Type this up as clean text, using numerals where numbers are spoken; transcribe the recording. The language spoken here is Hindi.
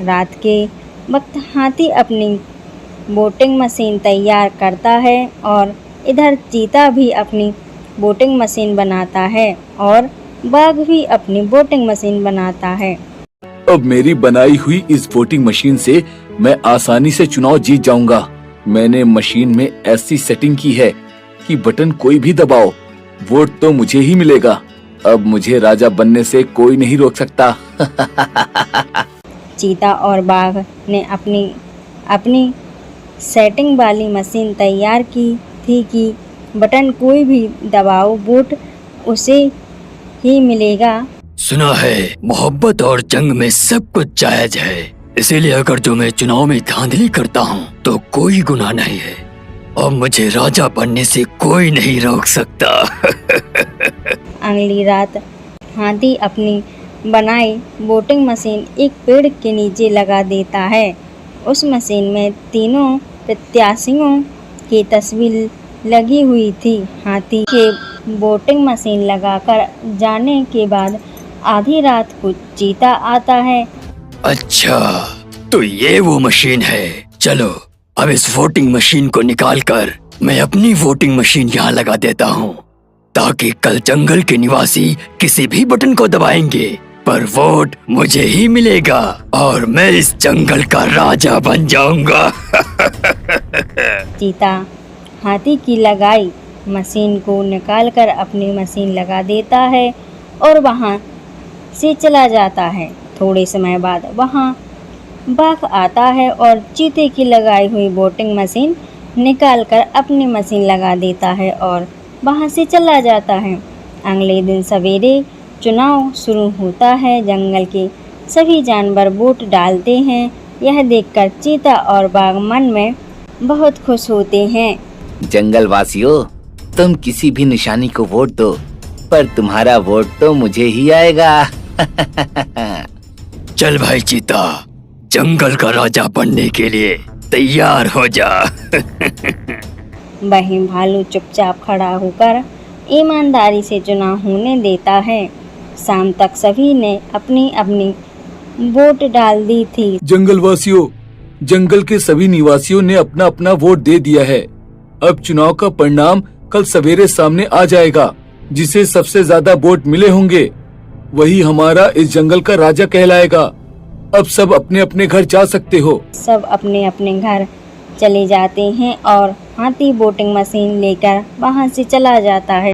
रात के वक्त हाथी अपनी वोटिंग मशीन तैयार करता है और इधर चीता भी अपनी वोटिंग मशीन बनाता है और बाघ भी अपनी वोटिंग मशीन बनाता है। अब मेरी बनाई हुई इस वोटिंग मशीन से मैं आसानी से चुनाव जीत जाऊंगा। मैंने मशीन में ऐसी सेटिंग की है कि बटन कोई भी दबाओ, वोट तो मुझे ही मिलेगा। अब मुझे राजा बनने से कोई नहीं रोक सकता। चीता और बाघ ने अपनी सेटिंग वाली मशीन तैयार की थी कि बटन कोई भी दबाओ, वोट उसे ही मिलेगा। सुना है मोहब्बत और जंग में सब कुछ जायज है, इसीलिए अगर जो मैं चुनाव में धांधली करता हूँ तो कोई गुनाह नहीं है और मुझे राजा बनने से कोई नहीं रोक सकता। अगली रात हाथी अपनी बनाई वोटिंग मशीन एक पेड़ के नीचे लगा देता है। उस मशीन में तीनों प्रत्याशियों की तस्वीर लगी हुई थी। हाथी के वोटिंग मशीन लगाकर जाने के बाद आधी रात को चीता आता है। अच्छा, तो ये वो मशीन है। चलो अब इस वोटिंग मशीन को निकालकर मैं अपनी वोटिंग मशीन यहाँ लगा देता हूँ, ताकि कल जंगल के निवासी किसी भी बटन को दबाएंगे पर वोट मुझे ही मिलेगा और मैं इस जंगल का राजा बन जाऊंगा। चीता हाथी की लगाई मशीन को निकालकर अपनी मशीन लगा देता है और वहां से चला जाता है। थोड़े समय बाद वहां बाघ आता है और चीते की लगाई हुई वोटिंग मशीन निकालकर अपनी मशीन लगा देता है और वहां से चला जाता है। अगले दिन सवेरे चुनाव शुरू होता है। जंगल के सभी जानवर वोट डालते हैं। यह देखकर चीता और बाघ मन में बहुत खुश होते हैं। जंगल वासियों, तुम किसी भी निशानी को वोट दो, पर तुम्हारा वोट तो मुझे ही आएगा। चल भाई चीता, जंगल का राजा बनने के लिए तैयार हो जा। वही भालू चुपचाप खड़ा होकर ईमानदारी से चुनाव होने देता है। शाम तक सभी ने अपनी अपनी वोट डाल दी थी। जंगल वासियों, जंगल के सभी निवासियों ने अपना अपना वोट दे दिया है। अब चुनाव का परिणाम कल सवेरे सामने आ जाएगा। जिसे सबसे ज्यादा वोट मिले होंगे वही हमारा इस जंगल का राजा कहलाएगा। अब सब अपने अपने घर जा सकते हो। सब अपने अपने घर चले जाते हैं और हाथी वोटिंग मशीन लेकर वहां से चला जाता है।